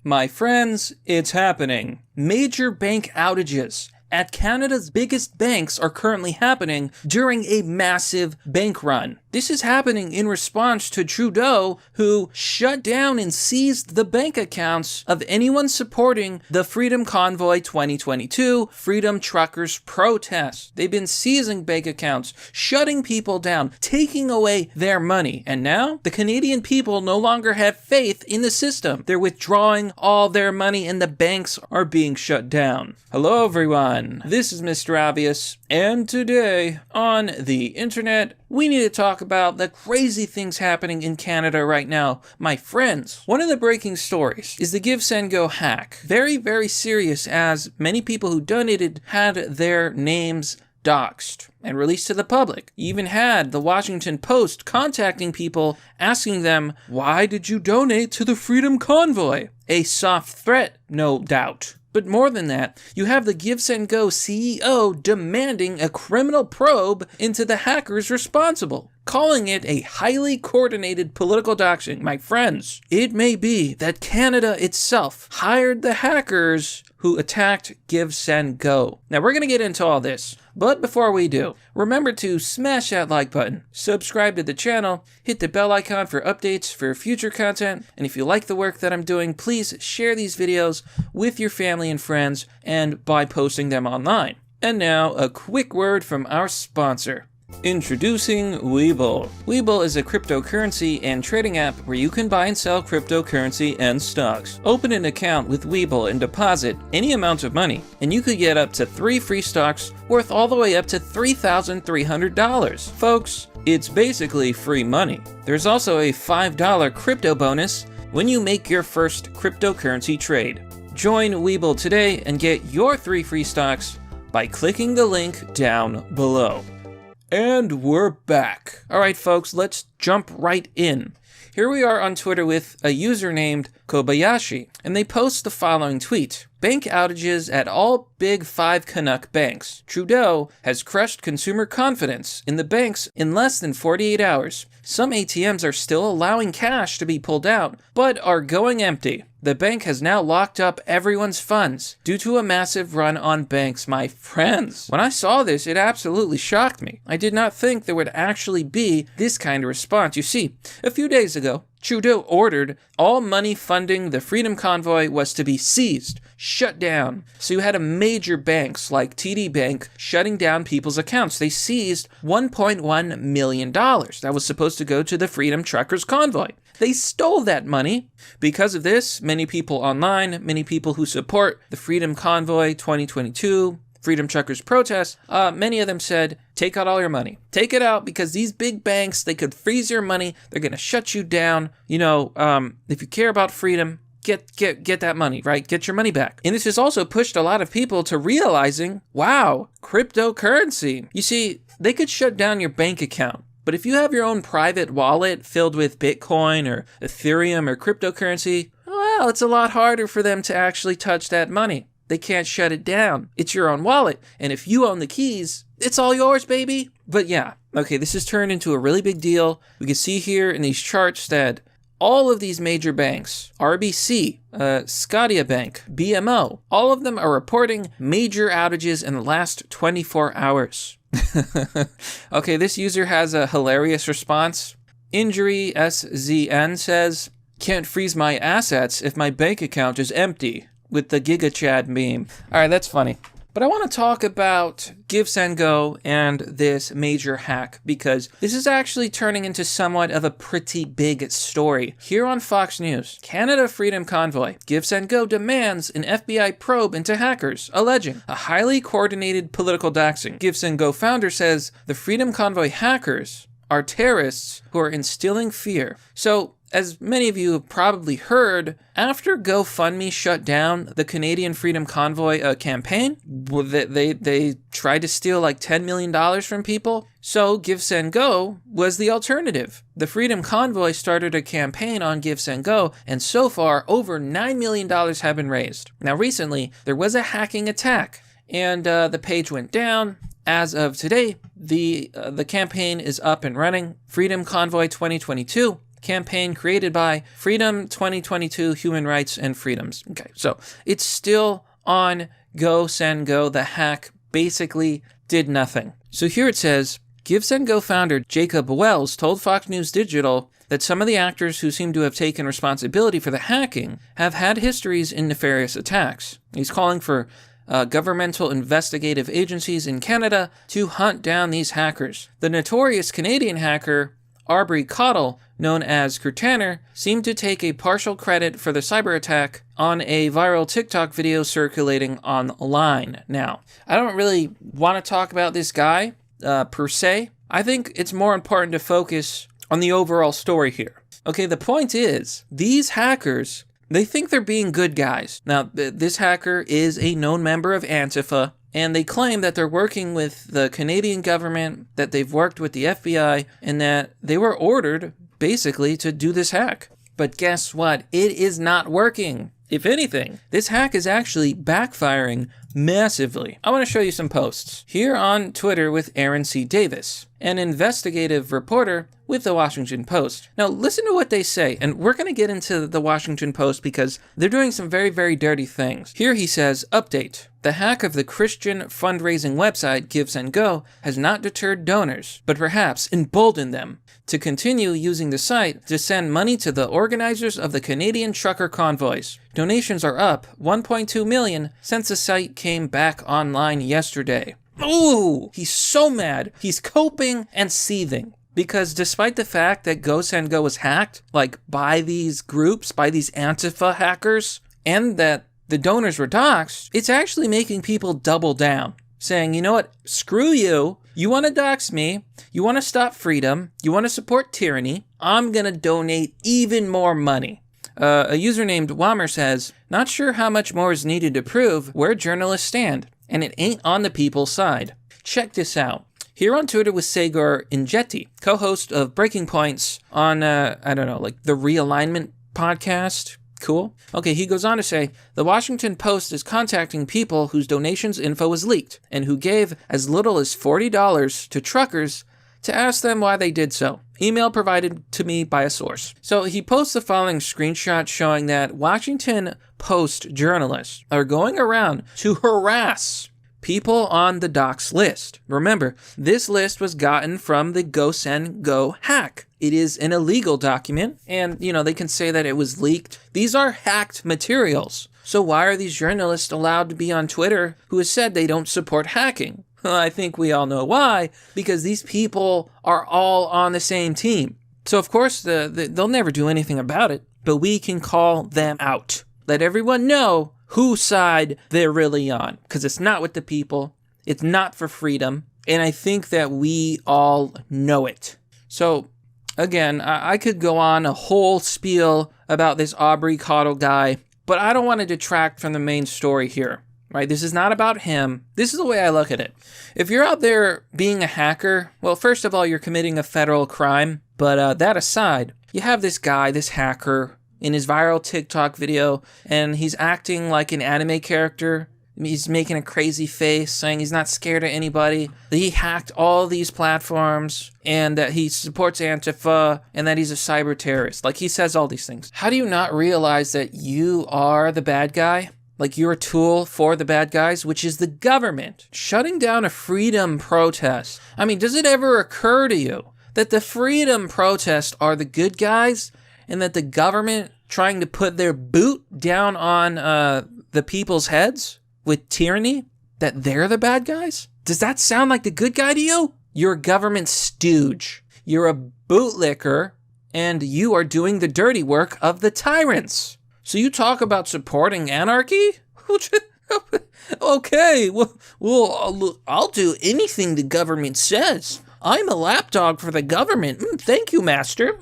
My friends, it's happening. Major bank outages at Canada's biggest banks are currently happening during a massive bank run. This is happening in response to Trudeau, who shut down and seized the bank accounts of anyone supporting the Freedom Convoy 2022 Freedom Truckers protest. They've been seizing bank accounts, shutting people down, taking away their money. And now, the Canadian people no longer have faith in the system. They're withdrawing all their money and the banks are being shut down. Hello everyone, this is Mr. Obvious, and today on the internet, we need to talk about the crazy things happening in Canada right now. My friends, one of the breaking stories is the GiveSendGo hack. Very, very serious, as many people who donated had their names doxed and released to the public. You even had the Washington Post contacting people, asking them, why did you donate to the Freedom Convoy? A soft threat, no doubt. But more than that, you have the GiveSendGo CEO demanding a criminal probe into the hackers responsible, calling it a highly coordinated political doxing. My friends, it may be that Canada itself hired the hackers who attacked GiveSendGo. Now we're going to get into all this, but before we do, remember to smash that like button, subscribe to the channel, hit the bell icon for updates for future content, and if you like the work that I'm doing, please share these videos with your family and friends and by posting them online. And now, a quick word from our sponsor. Introducing Webull. Webull is a cryptocurrency and trading app where you can buy and sell cryptocurrency and stocks. Open an account with Webull and deposit any amount of money, and you could get up to 3 free stocks worth all the way up to $3,300. Folks, it's basically free money. There's also a $5 crypto bonus when you make your first cryptocurrency trade. Join Webull today and get your 3 free stocks by clicking the link down below. And we're back. Alright folks, let's jump right in. Here we are on Twitter with a user named Kobayashi, and they post the following tweet. Bank outages at all big 5 Canuck banks. Trudeau has crushed consumer confidence in the banks in less than 48 hours. Some ATMs are still allowing cash to be pulled out, but are going empty. The bank has now locked up everyone's funds due to a massive run on banks, my friends. When I saw this, it absolutely shocked me. I did not think there would actually be this kind of response. You see, a few days ago, Trudeau ordered all money funding the Freedom Convoy was to be seized, shut down. So you had a major banks like TD Bank shutting down people's accounts. They seized $1.1 million that was supposed to go to the Freedom Truckers Convoy. They stole that money. Because of this, many people online, many people who support the Freedom Convoy 2022 Freedom Truckers protest, many of them said, take out all your money. Take it out because these big banks, they could freeze your money. They're going to shut you down. You know, if you care about freedom, get that money, right? Get your money back. And this has also pushed a lot of people to realizing, wow, cryptocurrency. You see, they could shut down your bank account. But if you have your own private wallet filled with Bitcoin or Ethereum or cryptocurrency, well, it's a lot harder for them to actually touch that money. They can't shut it down. It's your own wallet. And if you own the keys, it's all yours, baby. But yeah, okay, this has turned into a really big deal. We can see here in these charts that all of these major banks, RBC, Scotiabank, BMO, all of them are reporting major outages in the last 24 hours. Okay, this user has a hilarious response. Injury SZN says, can't freeze my assets if my bank account is empty, with the GigaChad meme. Alright, that's funny. But I want to talk about GiveSendGo and this major hack, because this is actually turning into somewhat of a pretty big story. Here on Fox News, Canada Freedom Convoy, GiveSendGo demands an FBI probe into hackers, alleging a highly coordinated political doxing. GiveSendGo founder says the Freedom Convoy hackers are terrorists who are instilling fear. So, as many of you have probably heard, after GoFundMe shut down the Canadian Freedom Convoy campaign, they tried to steal like $10 million from people. So GiveSendGo was the alternative. The Freedom Convoy started a campaign on GiveSendGo, and so far, over $9 million have been raised. Now recently, there was a hacking attack, and the page went down. As of today, the campaign is up and running. Freedom Convoy 2022 campaign created by Freedom 2022 Human Rights and Freedoms. Okay, so it's still on GiveSendGo. The hack basically did nothing. So here it says, GiveSendGo founder Jacob Wells told Fox News Digital that some of the actors who seem to have taken responsibility for the hacking have had histories in nefarious attacks. He's calling for governmental investigative agencies in Canada to hunt down these hackers. The notorious Canadian hacker Aubrey Cottle, known as Curtainer, seemed to take a partial credit for the cyber attack on a viral TikTok video circulating online. Now, I don't really want to talk about this guy per se. I think it's more important to focus on the overall story here. Okay, the point is, these hackers, they think they're being good guys. Now, this hacker is a known member of Antifa, and they claim that they're working with the Canadian government, that they've worked with the FBI, and that they were ordered, basically, to do this hack. But guess what? It is not working. If anything, this hack is actually backfiring massively. I want to show you some posts. Here on Twitter with Aaron C. Davis, an investigative reporter with the Washington Post. Now listen to what they say, and we're going to get into the Washington Post because they're doing some very, very dirty things. Here he says, update. The hack of the Christian fundraising website GiveSendGo has not deterred donors, but perhaps emboldened them to continue using the site to send money to the organizers of the Canadian trucker convoys. Donations are up 1.2 million since the site came back online yesterday. Ooh, he's so mad. He's coping and seething. Because despite the fact that GiveSendGo was hacked, like by these groups, by these Antifa hackers, and that the donors were doxxed, it's actually making people double down, saying, you know what, screw you. You want to dox me, you want to stop freedom, you want to support tyranny, I'm going to donate even more money. A user named Wammer says, not sure how much more is needed to prove where journalists stand, and it ain't on the people's side. Check this out. Here on Twitter with Segor Ingetti, co-host of Breaking Points on, the Realignment podcast. Cool. Okay, he goes on to say, the Washington Post is contacting people whose donations info was leaked and who gave as little as $40 to truckers to ask them why they did so. Email provided to me by a source. So he posts the following screenshot showing that Washington Post journalists are going around to harass people on the docs list. Remember, this list was gotten from the GiveSendGo hack. It is an illegal document, and, they can say that it was leaked. These are hacked materials. So why are these journalists allowed to be on Twitter who has said they don't support hacking? Well, I think we all know why, because these people are all on the same team. So, of course, they'll never do anything about it, but we can call them out. Let everyone know whose side they're really on, because it's not with the people, it's not for freedom, and I think that we all know it. So, again, I could go on a whole spiel about this Aubrey Cottle guy, but I don't want to detract from the main story here, right? This is not about him. This is the way I look at it. If you're out there being a hacker, well, first of all, you're committing a federal crime, but that aside, you have this guy, this hacker, in his viral TikTok video, and he's acting like an anime character. He's making a crazy face, saying he's not scared of anybody, that he hacked all these platforms, and that he supports Antifa, and that he's a cyber terrorist. Like, he says all these things. How do you not realize that you are the bad guy? Like, you're a tool for the bad guys, which is the government. Shutting down a freedom protest. I mean, does it ever occur to you that the freedom protests are the good guys, and that the government trying to put their boot down on the people's heads with tyranny, that they're the bad guys? Does that sound like the good guy to you? You're a government stooge. You're a bootlicker, and you are doing the dirty work of the tyrants. So you talk about supporting anarchy? Okay, well, I'll do anything the government says. I'm a lapdog for the government. Thank you, master.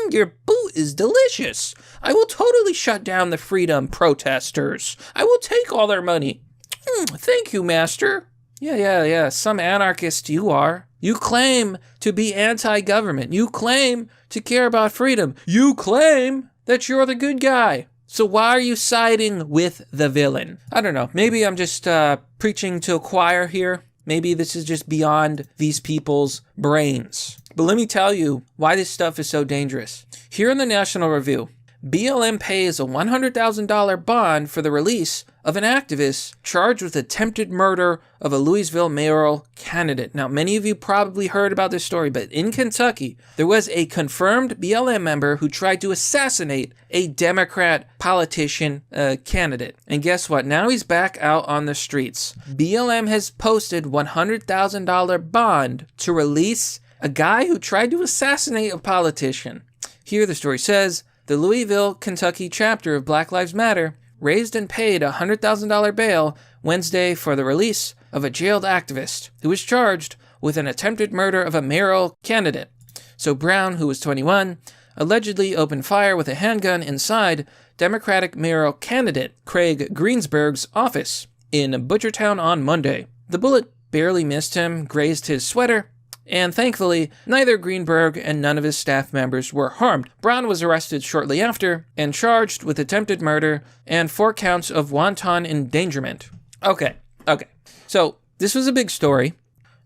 Your boot is delicious. I will totally shut down the freedom protesters. I will take all their money. Thank you, master. Yeah. Some anarchist you are. You claim to be anti-government. You claim to care about freedom. You claim that you're the good guy. So why are you siding with the villain? I don't know. Maybe I'm just preaching to a choir here. Maybe this is just beyond these people's brains. But let me tell you why this stuff is so dangerous. Here in the National Review, BLM pays a $100,000 bond for the release of an activist charged with attempted murder of a Louisville mayoral candidate. Now, many of you probably heard about this story, but in Kentucky, there was a confirmed BLM member who tried to assassinate a Democrat politician candidate. And guess what? Now he's back out on the streets. BLM has posted $100,000 bond to release a guy who tried to assassinate a politician. Here the story says, the Louisville, Kentucky chapter of Black Lives Matter raised and paid a $100,000 bail Wednesday for the release of a jailed activist who was charged with an attempted murder of a mayoral candidate. So Brown, who was 21, allegedly opened fire with a handgun inside Democratic mayoral candidate Craig Greensburg's office in Butchertown on Monday. The bullet barely missed him, grazed his sweater, and thankfully, neither Greenberg and none of his staff members were harmed. Brown was arrested shortly after and charged with attempted murder and 4 counts of wanton endangerment. Okay. So, this was a big story.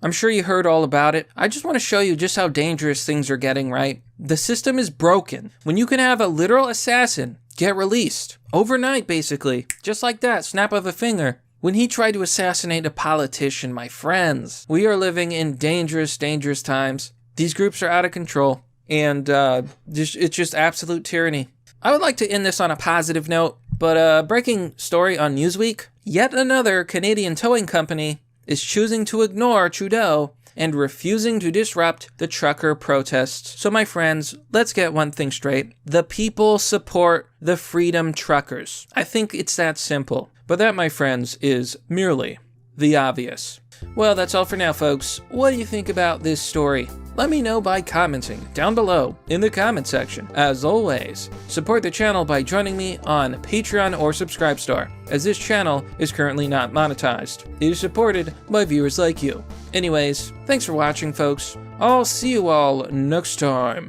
I'm sure you heard all about it. I just want to show you just how dangerous things are getting, right? The system is broken. When you can have a literal assassin get released overnight, basically, just like that, snap of a finger. When he tried to assassinate a politician, my friends, we are living in dangerous, dangerous times. These groups are out of control, and it's just absolute tyranny. I would like to end this on a positive note, but breaking story on Newsweek, yet another Canadian towing company is choosing to ignore Trudeau and refusing to disrupt the trucker protests. So my friends, let's get one thing straight. The people support the freedom truckers. I think it's that simple. But that, my friends, is merely the obvious. Well, that's all for now, folks. What do you think about this story? Let me know by commenting down below in the comment section. As always, support the channel by joining me on Patreon or Subscribestar, as this channel is currently not monetized. It is supported by viewers like you. Anyways, thanks for watching, folks. I'll see you all next time.